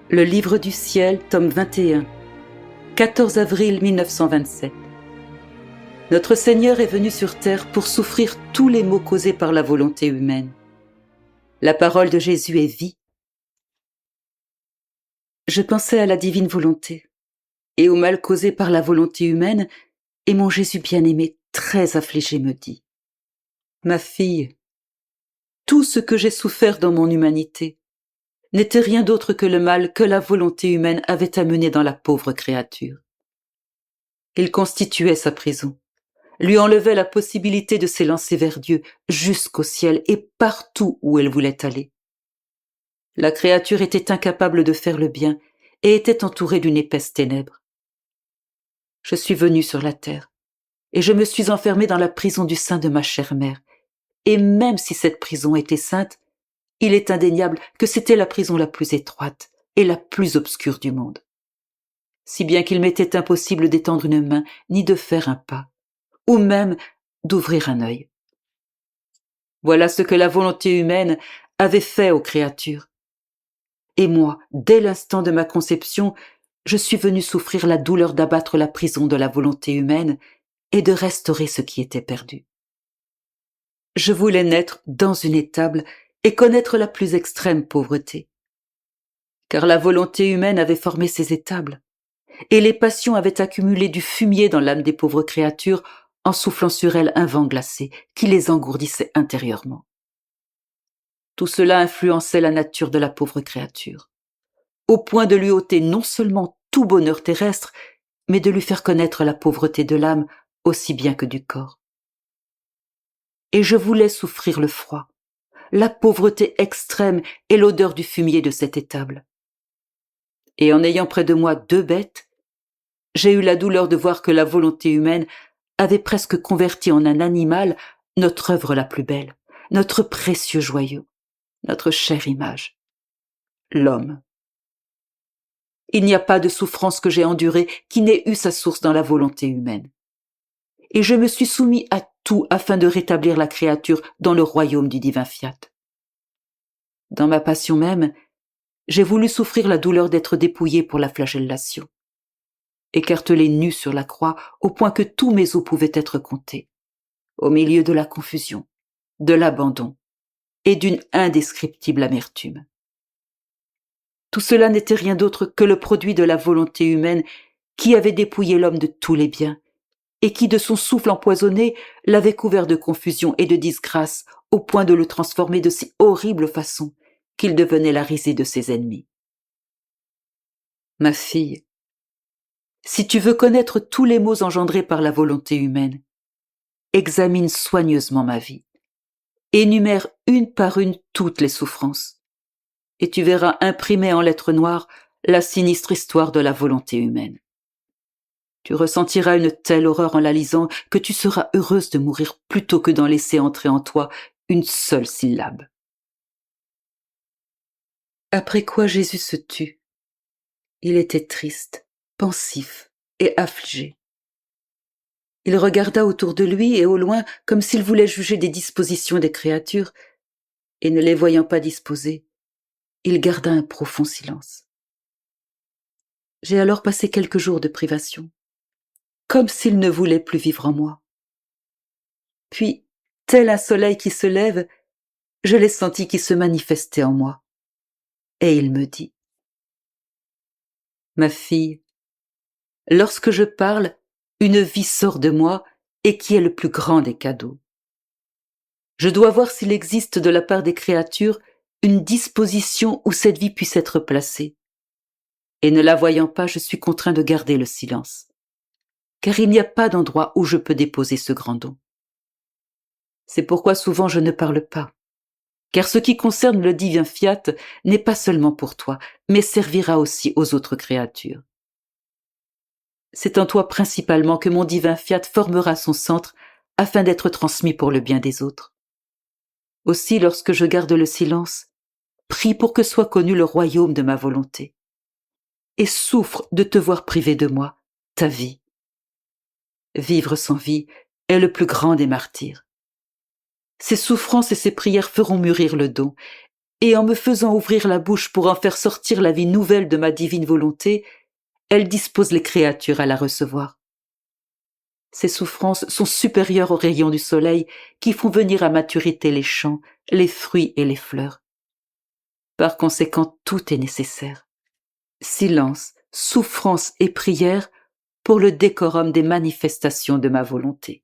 Le livre du ciel, tome 21, 14 avril 1927. Notre Seigneur est venu sur terre pour souffrir tous les maux causés par la volonté humaine. La parole de Jésus est vie. Je pensais à la divine volonté et au mal causé par la volonté humaine, et mon Jésus bien-aimé, très affligé, me dit : Ma fille, tout ce que j'ai souffert dans mon humanité n'était rien d'autre que le mal que la volonté humaine avait amené dans la pauvre créature. Il constituait sa prison, lui enlevait la possibilité de s'élancer vers Dieu jusqu'au ciel et partout où elle voulait aller. La créature était incapable de faire le bien et était entourée d'une épaisse ténèbre. Je suis venu sur la terre et je me suis enfermé dans la prison du sein de ma chère mère. Et même si cette prison était sainte, il est indéniable que c'était la prison la plus étroite et la plus obscure du monde. Si bien qu'il m'était impossible d'étendre une main, ni de faire un pas, ou même d'ouvrir un œil. Voilà ce que la volonté humaine avait fait aux créatures. Et moi, dès l'instant de ma conception, je suis venu souffrir la douleur d'abattre la prison de la volonté humaine et de restaurer ce qui était perdu. Je voulais naître dans une étable et connaître la plus extrême pauvreté. Car la volonté humaine avait formé ces étables, et les passions avaient accumulé du fumier dans l'âme des pauvres créatures en soufflant sur elles un vent glacé qui les engourdissait intérieurement. Tout cela influençait la nature de la pauvre créature, au point de lui ôter non seulement tout bonheur terrestre, mais de lui faire connaître la pauvreté de l'âme aussi bien que du corps. Et je voulais souffrir le froid, la pauvreté extrême et l'odeur du fumier de cette étable. Et en ayant près de moi deux bêtes, j'ai eu la douleur de voir que la volonté humaine avait presque converti en un animal notre œuvre la plus belle, notre précieux joyau, notre chère image, l'homme. Il n'y a pas de souffrance que j'ai endurée qui n'ait eu sa source dans la volonté humaine. Et je me suis soumis à tout afin de rétablir la créature dans le royaume du divin fiat. Dans ma passion même, j'ai voulu souffrir la douleur d'être dépouillé pour la flagellation, écartelé nu sur la croix au point que tous mes os pouvaient être comptés, au milieu de la confusion, de l'abandon et d'une indescriptible amertume. Tout cela n'était rien d'autre que le produit de la volonté humaine qui avait dépouillé l'homme de tous les biens et qui, de son souffle empoisonné, l'avait couvert de confusion et de disgrâce au point de le transformer de si horrible façon qu'il devenait la risée de ses ennemis. Ma fille, si tu veux connaître tous les maux engendrés par la volonté humaine, examine soigneusement ma vie, énumère une par une toutes les souffrances, et tu verras imprimée en lettres noires la sinistre histoire de la volonté humaine. Tu ressentiras une telle horreur en la lisant que tu seras heureuse de mourir plutôt que d'en laisser entrer en toi une seule syllabe. Après quoi Jésus se tut. Il était triste, pensif et affligé. Il regarda autour de lui et au loin comme s'il voulait juger des dispositions des créatures, et ne les voyant pas disposées, il garda un profond silence. J'ai alors passé quelques jours de privation, comme s'il ne voulait plus vivre en moi. Puis, tel un soleil qui se lève, je l'ai senti qui se manifestait en moi. Et il me dit : Ma fille, lorsque je parle, une vie sort de moi et qui est le plus grand des cadeaux. Je dois voir s'il existe de la part des créatures une disposition où cette vie puisse être placée. Et ne la voyant pas, je suis contraint de garder le silence, car il n'y a pas d'endroit où je peux déposer ce grand don. C'est pourquoi souvent je ne parle pas, car ce qui concerne le divin fiat n'est pas seulement pour toi, mais servira aussi aux autres créatures. C'est en toi principalement que mon divin fiat formera son centre afin d'être transmis pour le bien des autres. Aussi, lorsque je garde le silence, prie pour que soit connu le royaume de ma volonté, et souffre de te voir privé de moi, ta vie. Vivre sans vie est le plus grand des martyrs. Ces souffrances et ces prières feront mûrir le don, et en me faisant ouvrir la bouche pour en faire sortir la vie nouvelle de ma divine volonté, elle dispose les créatures à la recevoir. Ces souffrances sont supérieures aux rayons du soleil qui font venir à maturité les champs, les fruits et les fleurs. Par conséquent, tout est nécessaire. Silence, souffrance et prière pour le décorum des manifestations de ma volonté.